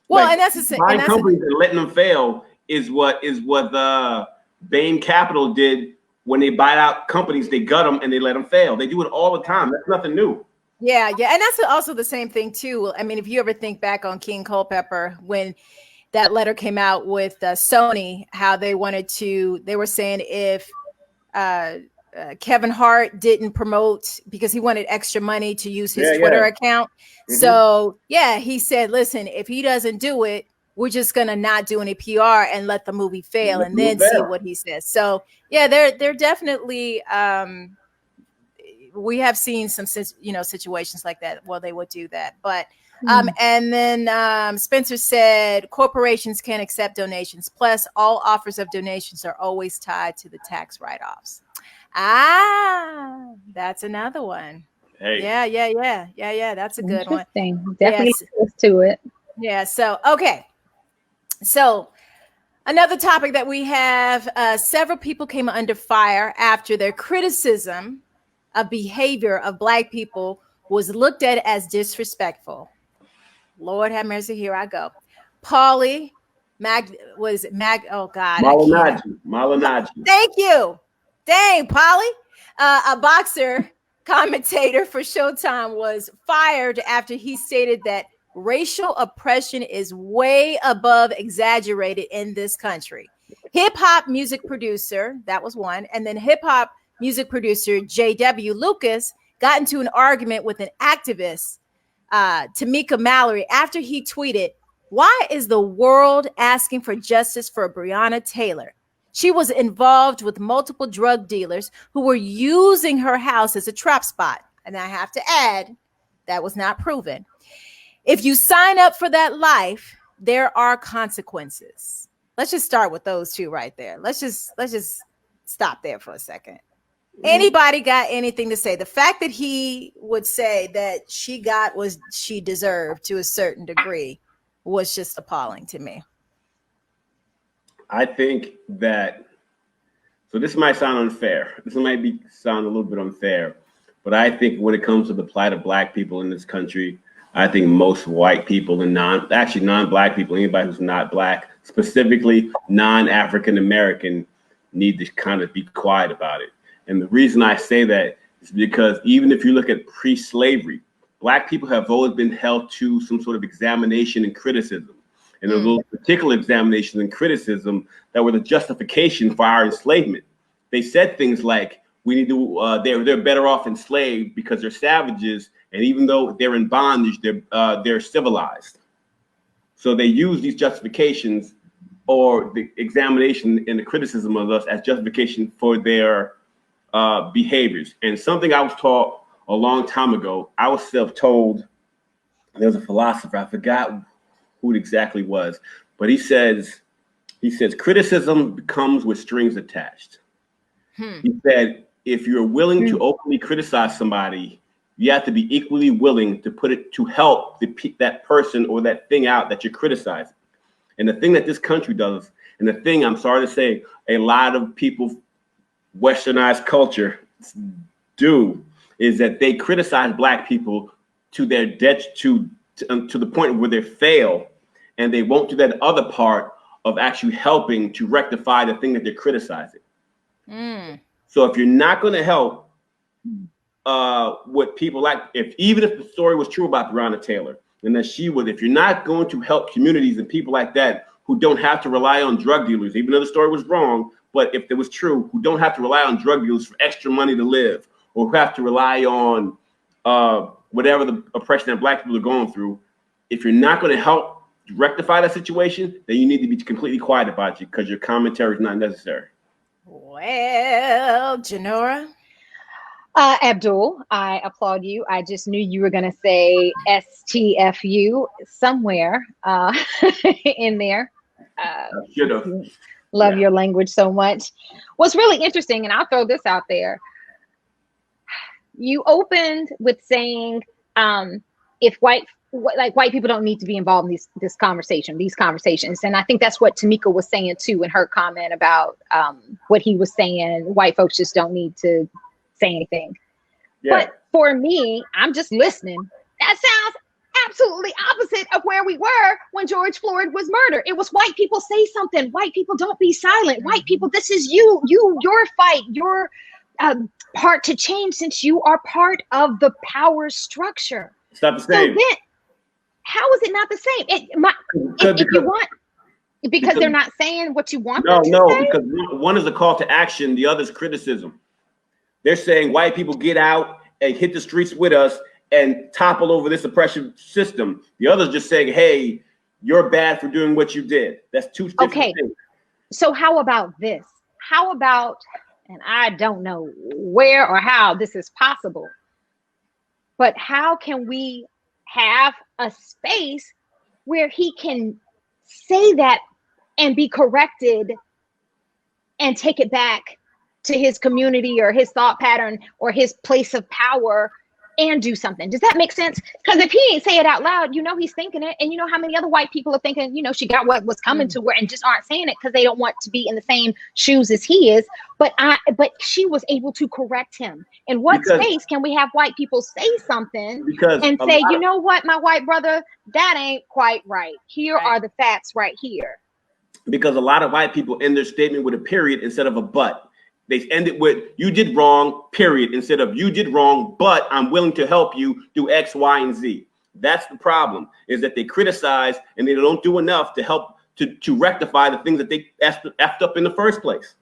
Well, like, and that's the same.
Buying companies and letting them fail is what the Bain Capital did when they buy out companies. They gut them and they let them fail. They do it all the time. That's nothing new.
Yeah, and that's also the same thing too. I mean, if you ever think back on King Culpepper when that letter came out with Sony, how they were saying if Kevin Hart didn't promote because he wanted extra money to use his Twitter account. Mm-hmm. So he said, listen, if he doesn't do it, we're just going to not do any PR and let the movie fail and then see what he says. So they're definitely, we have seen some, situations like that where they would do that, but and then Spencer said corporations can't accept donations. Plus, all offers of donations are always tied to the tax write-offs. That's another one.
Hey.
Yeah. That's a good one.
Definitely close to it.
Yeah. So, okay. So another topic that we have, several people came under fire after their criticism of behavior of Black people was looked at as disrespectful. Lord have mercy, here I go. Paulie
Malignaggi.
Thank you. Dang, Paulie. A boxer commentator for Showtime was fired after he stated that racial oppression is way above exaggerated in this country. Hip-hop music producer, that was one, and then hip-hop music producer J.W. Lucas got into an argument with an activist, Tamika Mallory, after he tweeted, "Why is the world asking for justice for Breonna Taylor? She was involved with multiple drug dealers who were using her house as a trap spot." And I have to add, that was not proven. If you sign up for that life, there are consequences. Let's just start with those two right there. Let's just stop there for a second. Anybody got anything to say? The fact that he would say that she got what she deserved to a certain degree was just appalling to me.
I think that, so this might sound unfair. This might sound a little bit unfair, but I think when it comes to the plight of Black people in this country, I think most white people and non-Black people, anybody who's not Black, specifically non-African American, need to kind of be quiet about it. And the reason I say that is because even if you look at pre-slavery, Black people have always been held to some sort of examination and criticism. And those particular examinations and criticism that were the justification for our enslavement. They said things like, we need to, they're better off enslaved because they're savages. And even though they're in bondage, they're civilized. So they use these justifications or the examination and the criticism of us as justification for their behaviors. And something I was taught a long time ago, I was self-told, there was a philosopher, I forgot who it exactly was, but he says criticism comes with strings attached. He said, if you're willing to openly criticize somebody, you have to be equally willing to put it to help that person or that thing out that you're criticizing. And the thing that this country does, and the thing I'm sorry to say, a lot of people, Westernized culture do, is that they criticize Black people to their debt, to the point where they fail, and they won't do that other part of actually helping to rectify the thing that they're criticizing. So if you're not going to help what people like, even if the story was true about Breonna Taylor, and that she was, if you're not going to help communities and people like that who don't have to rely on drug dealers, even though the story was wrong, but if it was true, who don't have to rely on drug dealers for extra money to live, or who have to rely on whatever the oppression that Black people are going through, if you're not going to help rectify that situation, then you need to be completely quiet about it because your commentary is not necessary.
Well, Janora?
Abdul, I applaud you. I just knew you were going to say STFU somewhere in there.
Should have.
Love your language so much. What's really interesting, and I'll throw this out there. You opened with saying, if white people don't need to be involved in these conversations. And I think that's what Tamika was saying too in her comment about what he was saying. White folks just don't need to say anything. Yeah. But for me, I'm just listening. That sounds absolutely opposite of where we were when George Floyd was murdered. It was white people, say something. White people, don't be silent. White people, this is your fight, your part to change, since you are part of the power structure.
It's not the same.
So then, how is it not the same? Because they're not saying what you want them to say?
Because one is a call to action, the other is criticism. They're saying white people get out and hit the streets with us and topple over this oppression system. The other's just saying, hey, you're bad for doing what you did. That's two different things.
So how about this? How about, and I don't know where or how this is possible, but how can we have a space where he can say that and be corrected and take it back to his community or his thought pattern or his place of power and do something? Does that make sense? Because if he ain't say it out loud, he's thinking it. And you know how many other white people are thinking, she got what was coming to her and just aren't saying it because they don't want to be in the same shoes as he is. But she was able to correct him. In what space can we have white people say something and say, you know what, my white brother, that ain't quite right. Here are the facts right here.
Because a lot of white people end their statement with a period instead of a but. They end it with, you did wrong, period, instead of you did wrong, but I'm willing to help you do X, Y, and Z. That's the problem, is that they criticize and they don't do enough to help to rectify the things that they effed up in the first place.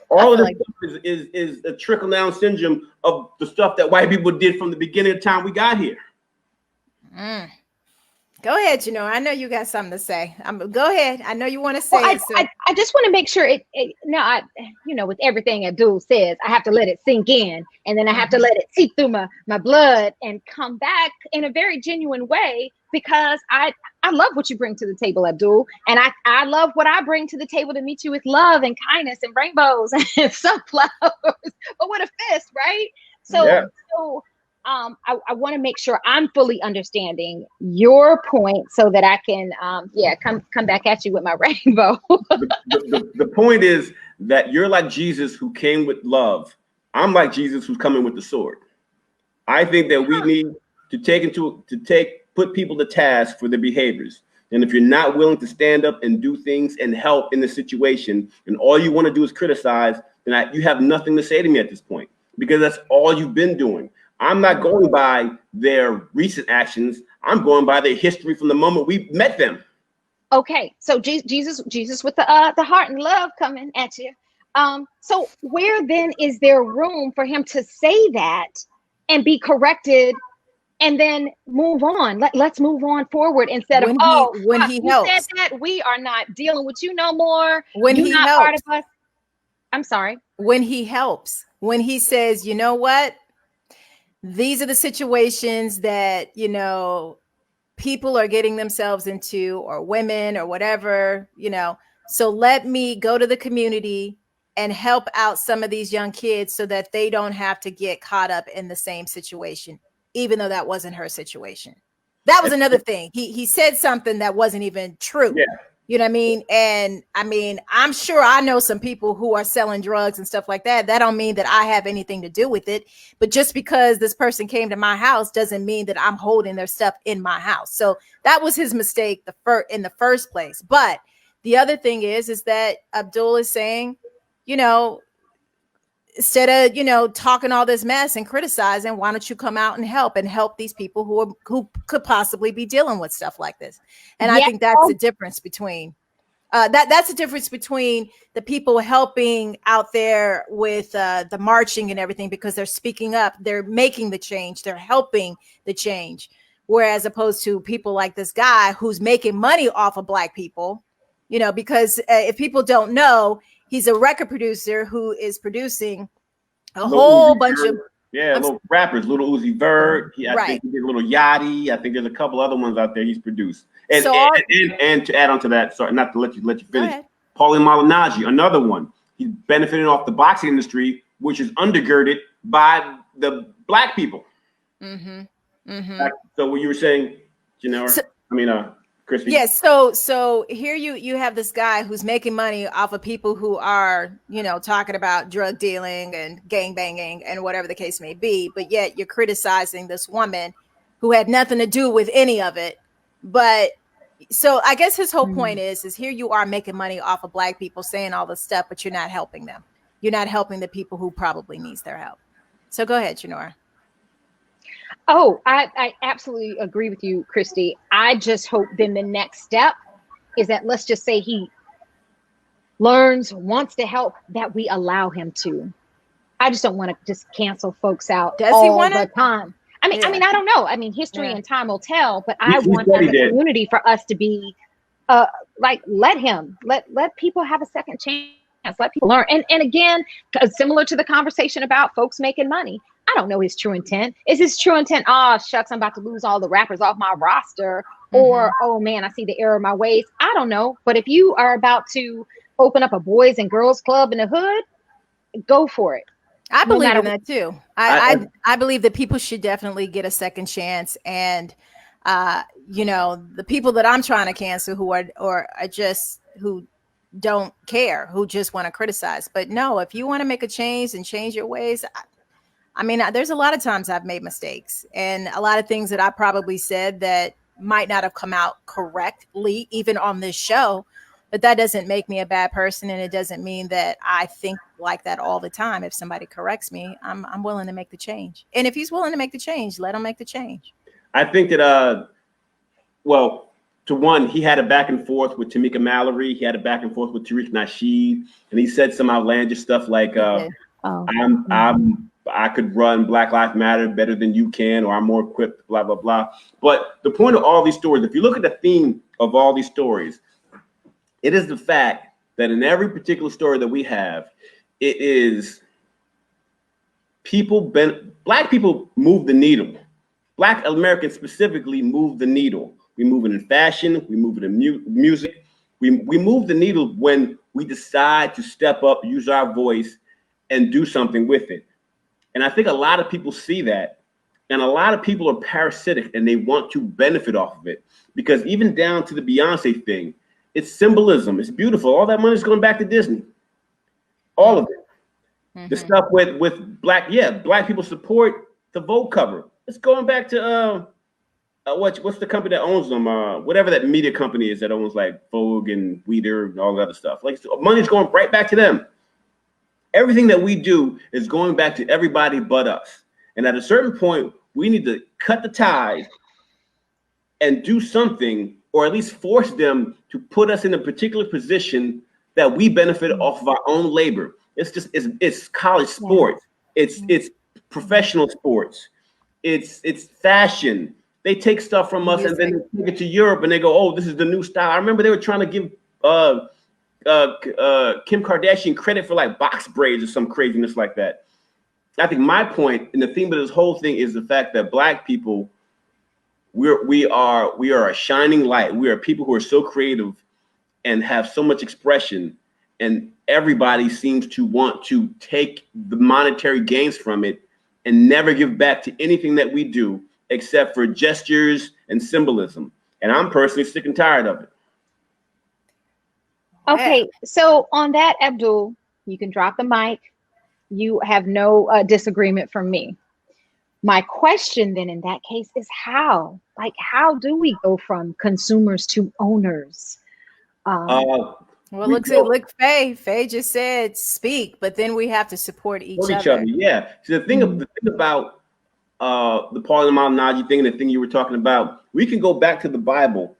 All of this stuff is a trickle-down syndrome of the stuff that white people did from the beginning of the time we got here.
Go ahead, Janora. I know you got something to say. Go ahead. I know you want to say it. So.
I just want to make sure with everything Abdul says, I have to let it sink in, and then I have to let it seep through my blood and come back in a very genuine way, because I love what you bring to the table, Abdul, and I love what I bring to the table to meet you with love and kindness and rainbows and sunflowers, but with a fist, right? So I want to make sure I'm fully understanding your point so that I can, come back at you with my rainbow.
The point is that you're like Jesus, who came with love. I'm like Jesus, who's coming with the sword. I think that we need to put people to task for their behaviors. And if you're not willing to stand up and do things and help in the situation, and all you want to do is criticize, then you have nothing to say to me at this point, because that's all you've been doing. I'm not going by their recent actions. I'm going by their history from the moment we met them.
Okay, so Jesus with the heart and love coming at you. So where then is there room for him to say that and be corrected and then move on? Let's move on forward instead of
when he helps.
Said that we are not dealing with you no more.
When
You're
he
not
helps.
part of us. I'm sorry.
When he helps, when he says, you know what? These are the situations that, people are getting themselves into, or women or whatever, So let me go to the community and help out some of these young kids so that they don't have to get caught up in the same situation, even though that wasn't her situation. That was another thing. He said something that wasn't even true.
Yeah.
You know what I mean? And I'm sure I know some people who are selling drugs and stuff like that. That don't mean that I have anything to do with it. But just because this person came to my house doesn't mean that I'm holding their stuff in my house. So that was his mistake in the first place. But the other thing is that Abdul is saying, instead of, talking all this mess and criticizing, why don't you come out and help these people who could possibly be dealing with stuff like this? And I think that's the difference between that's the difference between the people helping out there with the marching and everything, because they're speaking up, they're making the change, they're helping the change. Whereas opposed to people like this guy who's making money off of Black people, because if people don't know, he's a record producer who is producing a whole bunch of
little rappers, Little Uzi Vert. I think he did Little Yachty. I think there's a couple other ones out there he's produced. And to add on to that, sorry, not to let you finish. Pauline Malignaggi, another one. He's benefiting off the boxing industry, which is undergirded by the black people. Mm-hmm. Mm-hmm. So what you were saying, Janora? Chrystee.
Yes. So here you have this guy who's making money off of people who are, talking about drug dealing and gang banging and whatever the case may be. But yet you're criticizing this woman who had nothing to do with any of it. But so I guess his whole point is here you are making money off of black people saying all this stuff, but you're not helping them. You're not helping the people who probably needs their help. So go ahead, Janora.
Oh, I absolutely agree with you, Chrystee. I just hope then the next step is that, let's just say he wants to help, that we allow him to. I just don't want to just cancel folks out all the time. I mean, I don't know. I mean, history and time will tell, but I want the community for us to be let people have a second chance. Let people learn. And again, similar to the conversation about folks making money, I don't know his true intent. Is his true intent, oh, shucks, I'm about to lose all the rappers off my roster? Or, oh, man, I see the error of my ways. I don't know. But if you are about to open up a boys and girls club in the hood, go for it.
I believe in that, too. I believe that people should definitely get a second chance. And, the people that I'm trying to cancel who who don't care, who just want to criticize. But no, if you want to make a change and change your ways, there's a lot of times I've made mistakes and a lot of things that I probably said that might not have come out correctly, even on this show. But that doesn't make me a bad person. And it doesn't mean that I think like that all the time. If somebody corrects me, I'm willing to make the change. And if he's willing to make the change, let him make the change.
I think that, to one, he had a back and forth with Tamika Mallory. He had a back and forth with Tariq Nasheed. And he said some outlandish stuff like, I could run Black Lives Matter better than you can, or I'm more equipped, blah, blah, blah. But the point of all these stories, if you look at the theme of all these stories, it is the fact that in every particular story that we have, it is Black people move the needle. Black Americans specifically move the needle. We move it in fashion. We move it in music. We move the needle when we decide to step up, use our voice, and do something with it. And I think a lot of people see that, and a lot of people are parasitic and they want to benefit off of it, because even down to the Beyonce thing, it's symbolism. It's beautiful. All that money is going back to Disney. All of it. Mm-hmm. The stuff with black people support the Vogue cover. It's going back to what's the company that owns them? Whatever that media company is that owns like Vogue and Weeder and all that other stuff. Like, money's going right back to them. Everything that we do is going back to everybody but us. And at a certain point, we need to cut the ties and do something, or at least force them to put us in a particular position that we benefit off of our own labor. It's college sports. It's professional sports. It's fashion. They take stuff from us and then they take it to Europe and they go, oh, this is the new style. I remember they were trying to give Kim Kardashian credit for like box braids or some craziness like that. I think my point and the theme of this whole thing is the fact that Black people, we are a shining light. We are people who are so creative and have so much expression, and everybody seems to want to take the monetary gains from it and never give back to anything that we do except for gestures and symbolism. And I'm personally sick and tired of it.
Okay, so on that, Abdul, you can drop the mic. You have no disagreement from me. My question then in that case is how? Like, how do we go from consumers to owners?
Well, look, Faye just said speak, but then we have to support each other.
Yeah. So the thing about the Pauline Malignaggi thing and the thing you were talking about, we can go back to the Bible,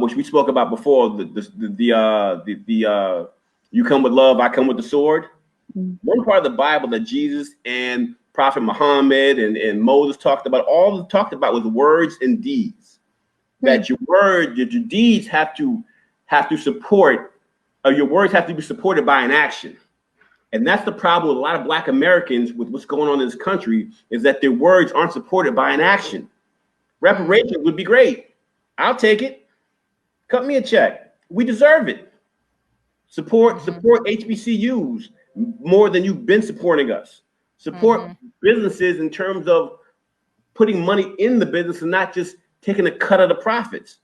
which we spoke about before. The you come with love, I come with the sword. One part of the Bible that Jesus and Prophet Muhammad and Moses talked about was words and deeds. That your deeds have to support, or your words have to be supported by an action. And that's the problem with a lot of Black Americans with what's going on in this country, is that their words aren't supported by an action. Reparations would be great. I'll take it. Cut me a check. We deserve it. Support HBCUs more than you've been supporting us. Support businesses in terms of putting money in the business and not just taking a cut of the profits.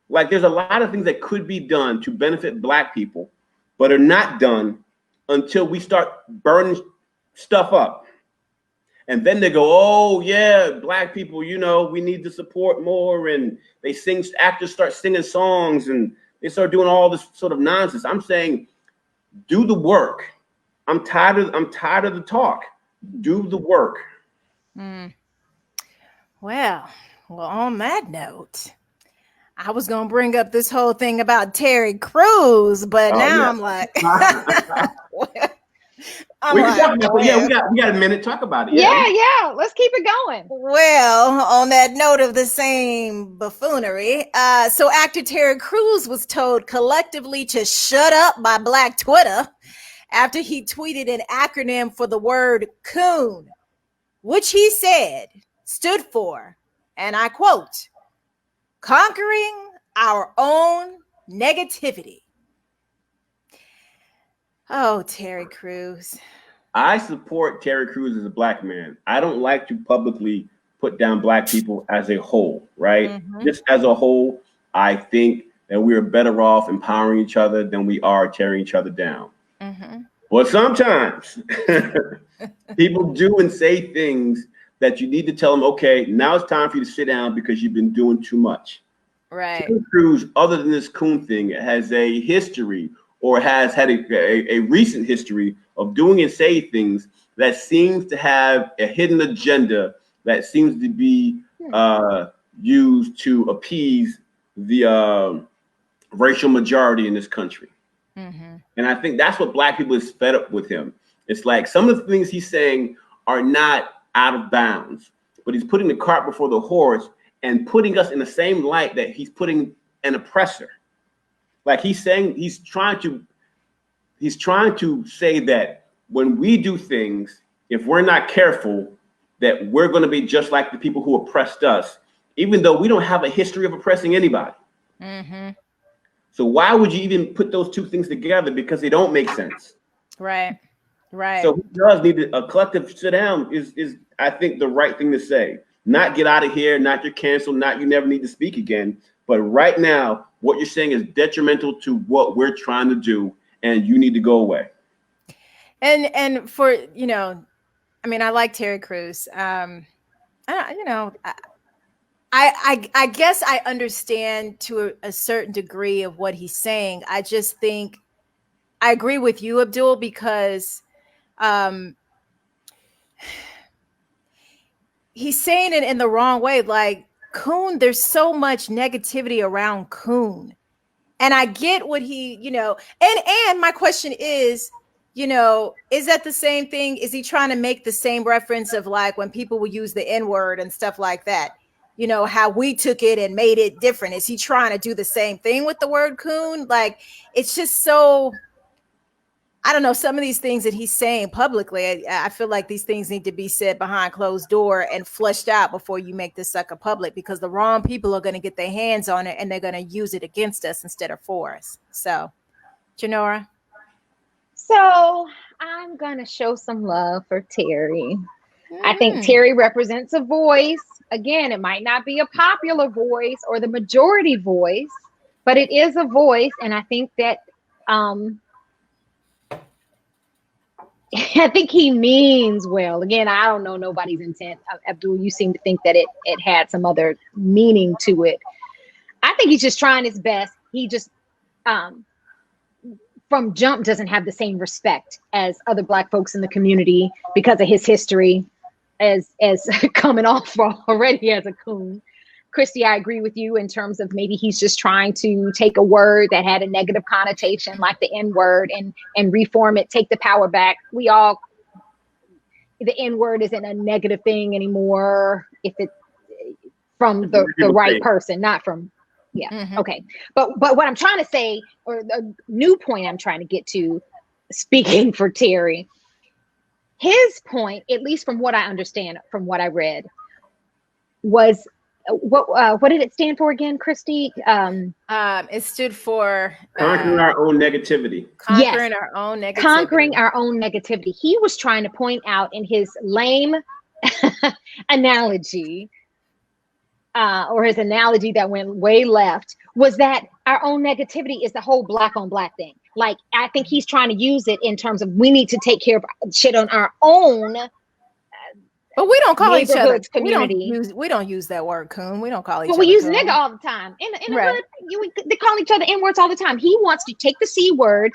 Like, there's a lot of things that could be done to benefit Black people, but are not done until we start burning stuff up. And then they go, oh yeah, Black people, you know, we need to support more. And they sing, actors start singing songs and they start doing all this sort of nonsense. I'm saying, do the work. I'm tired of the talk. Do the work.
Well, on that note, I was gonna bring up this whole thing about Terry Crews, but I'm like,
we got a minute to talk about it.
Yeah. Let's keep it going.
Well, on that note of the same buffoonery, so actor Terry Crews was told collectively to shut up by Black Twitter after he tweeted an acronym for the word coon, which he said stood for, and I quote, conquering our own negativity. Oh, Terry Crews.
I support Terry Crews as a Black man. I don't like to publicly put down Black people as a whole, right? Just as a whole, I think that we are better off empowering each other than we are tearing each other down. But sometimes people do and say things that you need to tell them, okay, now it's time for you to sit down because you've been doing too much.
Right.
Terry Crews, other than this coon thing, has a history or has had a recent history of doing and saying things that seems to have a hidden agenda that seems to be used to appease the racial majority in this country. And I think that's what Black people is fed up with him. It's like some of the things he's saying are not out of bounds, but he's putting the cart before the horse and putting us in the same light that he's putting an oppressor. Like he's saying, he's trying to say that when we do things, if we're not careful, that we're going to be just like the people who oppressed us, even though we don't have a history of oppressing anybody. So why would you even put those two things together? Because they don't make sense.
Right.
So he does need a collective sit down is I think the right thing to say. Not get out of here, not you're canceled, not you never need to speak again. But right now, what you're saying is detrimental to what we're trying to do, and you need to go away.
And for, you know, I mean, I like Terry Crews. I guess I understand to a certain degree of what he's saying. I just think I agree with you, Abdul, because he's saying it in the wrong way. Like coon, there's so much negativity around coon. And I get what he, you know, and my question is, you know, is that the same thing? Is he trying to make the same reference of like when people will use the N-word and stuff like that? You know, how we took it and made it different. Is he trying to do the same thing with the word coon? Like, it's just so, I don't know, some of these things that he's saying publicly, I feel like these things need to be said behind closed door and flushed out before you make this sucker public, because the wrong people are going to get their hands on it and they're going to use it against us instead of for us. So, Janora?
So I'm going to show some love for Terry. I think Terry represents a voice. Again, it might not be a popular voice or the majority voice, but it is a voice. And I think that I think he means well. Again, I don't know nobody's intent. Abdul, you seem to think that it had some other meaning to it. I think he's just trying his best. He just from jump doesn't have the same respect as other Black folks in the community because of his history as coming off already as a coon. Chrystee, I agree with you in terms of maybe he's just trying to take a word that had a negative connotation like the N-word and reform it, take the power back. The N-word isn't a negative thing anymore if it's from the right person, not from, okay. But what I'm trying to say, or the new point I'm trying to get to, speaking for Terry, his point, at least from what I understand, from what I read, was what did it stand for again, Chrystee?
It stood for
conquering our own negativity.
Conquering our own negativity.
Conquering our own negativity. He was trying to point out in his lame analogy, or his analogy that went way left, was that our own negativity is the whole black on black thing. Like, I think he's trying to use it in terms of we need to take care of shit on our own.
But we don't call each other
community.
We don't use that word, coon. We don't call each other.
But we use
coon.
nigga all the time. In the hood, they call each other N-words all the time. He wants to take the C word,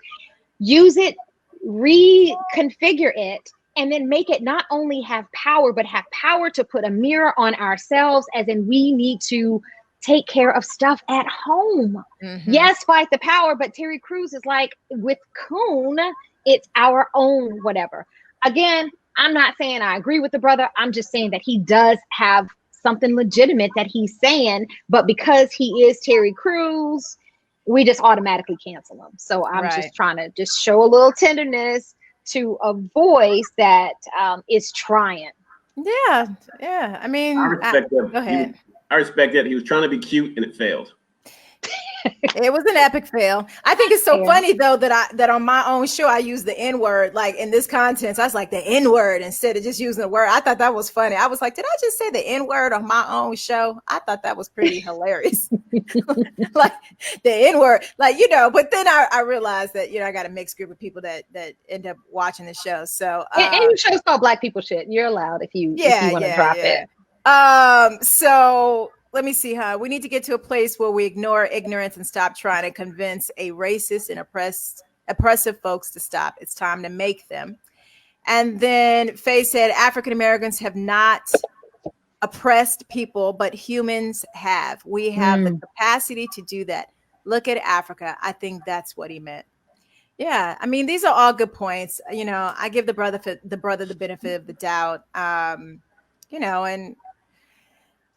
use it, reconfigure it, and then make it not only have power, but have power to put a mirror on ourselves, as in we need to take care of stuff at home. Mm-hmm. Yes, fight the power, but Terry Crews is like, with Coon, it's our own whatever. Again, I'm not saying I agree with the brother. I'm just saying that he does have something legitimate that he's saying, but because he is Terry Crews, we just automatically cancel him. So I'm just trying to just show a little tenderness to a voice that is trying.
Yeah. I mean,
I respect that.
Go ahead.
I respect that. He was trying to be cute and it failed.
It was an epic fail. I think it's so funny though that on my own show I use the N-word, like in this content. So I was like the N-word instead of just using the word. I thought that was funny. I was like, did I just say the N-word on my own show? I thought that was pretty hilarious. Like the N-word, like, but then I realized that, I got a mixed group of people that end up watching the show. So
and your show's called Black People Shit. You're allowed if you want to drop it.
So let me see, we need to get to a place where we ignore ignorance and stop trying to convince a racist and oppressive folks to stop. It's time to make them. And then Faye said, African Americans have not oppressed people, but humans have. We have the capacity to do that. Look at Africa. I think that's what he meant. Yeah, I mean, these are all good points. I give the brother the benefit of the doubt. And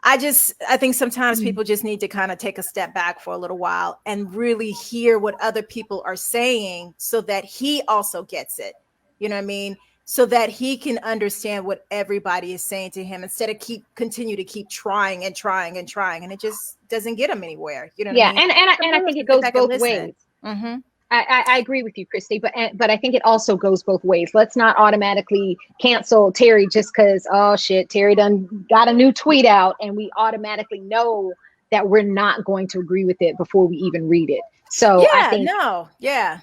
I think sometimes people just need to kind of take a step back for a little while and really hear what other people are saying so that he also gets it. You know what I mean? So that he can understand what everybody is saying to him instead of continue to keep trying and trying and trying. And it just doesn't get him anywhere. You know what I mean?
And I think it goes both ways. Mm-hmm. I agree with you, Chrystee, but I think it also goes both ways. Let's not automatically cancel Terry just because, oh shit, Terry done got a new tweet out and we automatically know that we're not going to agree with it before we even read it. So I think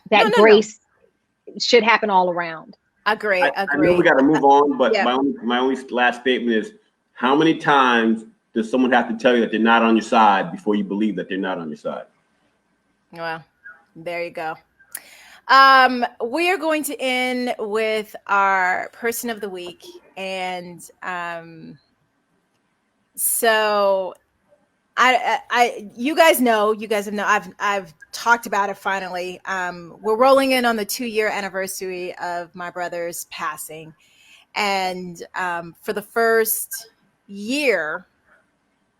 that grace should happen all around.
Agree.
I know we got to move on, but my only last statement is, how many times does someone have to tell you that they're not on your side before you believe that they're not on your side?
Well, there you go. We are going to end with our person of the week. And so you guys have known, I've talked about it finally. We're rolling in on the 2-year anniversary of my brother's passing. And for the first year,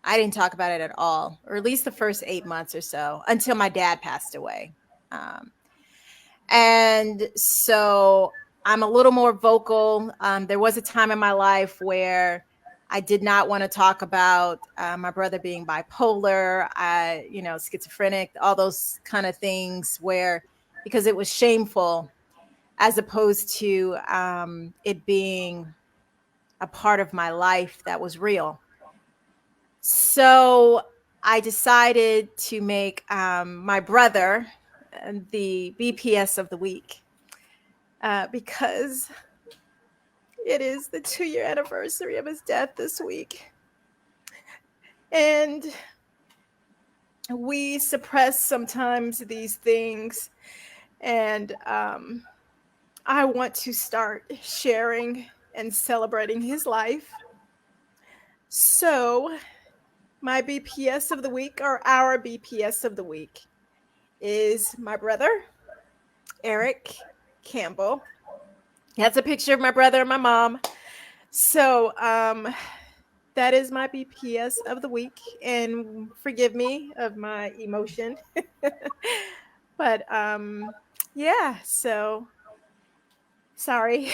I didn't talk about it at all, or at least the first 8 months or so, until my dad passed away. And so I'm a little more vocal. There was a time in my life where I did not want to talk about my brother being bipolar, schizophrenic, all those kind of things because it was shameful, as opposed to it being a part of my life that was real. So I decided to make my brother the BPS of the week because it is the 2-year anniversary of his death this week. And we suppress sometimes these things. And I want to start sharing and celebrating his life. So my BPS of the week, or our BPS of the week, is my brother, Eric Campbell. That's a picture of my brother and my mom. So that is my BPS of the week. And forgive me of my emotion. But so sorry.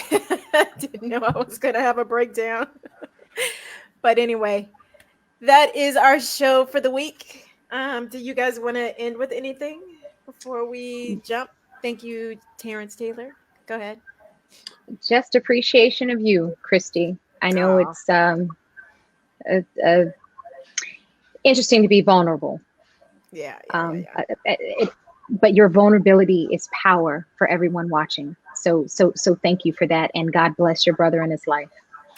Didn't know I was going to have a breakdown. But anyway, that is our show for the week. Do you guys want to end with anything before we jump? Thank you, Terrence Taylor. Go ahead.
Just appreciation of you, Chrystee. I know it's interesting to be vulnerable. But your vulnerability is power for everyone watching. So thank you for that, and God bless your brother and his life.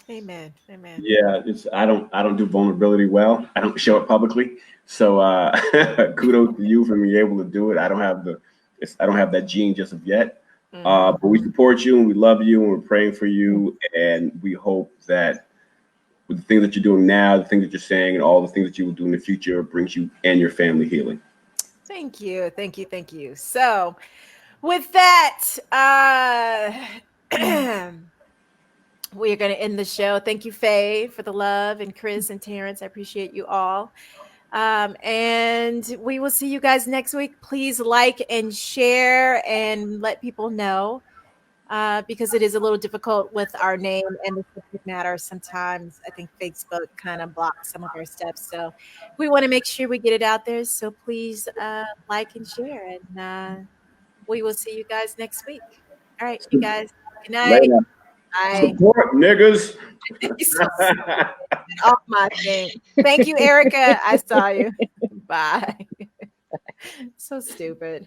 Amen. Amen.
Yeah, I don't do vulnerability well. I don't show it publicly. So kudos to you for being able to do it. I don't have that gene just of yet. But we support you and we love you and we're praying for you, and we hope that with the things that you're doing now, the things that you're saying, and all the things that you will do in the future brings you and your family healing.
Thank you. Thank you. Thank you. So with that, we are going to end the show. Thank you, Faye, for the love, and Chris and Terrence. I appreciate you all. And we will see you guys next week. Please like and share and let people know, because it is a little difficult with our name and the subject matter. Sometimes I think Facebook kind of blocks some of our stuff. So we want to make sure we get it out there. So please like and share. And we will see you guys next week. All right, you guys. Good night.
Later.
Bye.
Support niggas.
Off my thing. Thank you, Erica. I saw you. Bye. So stupid.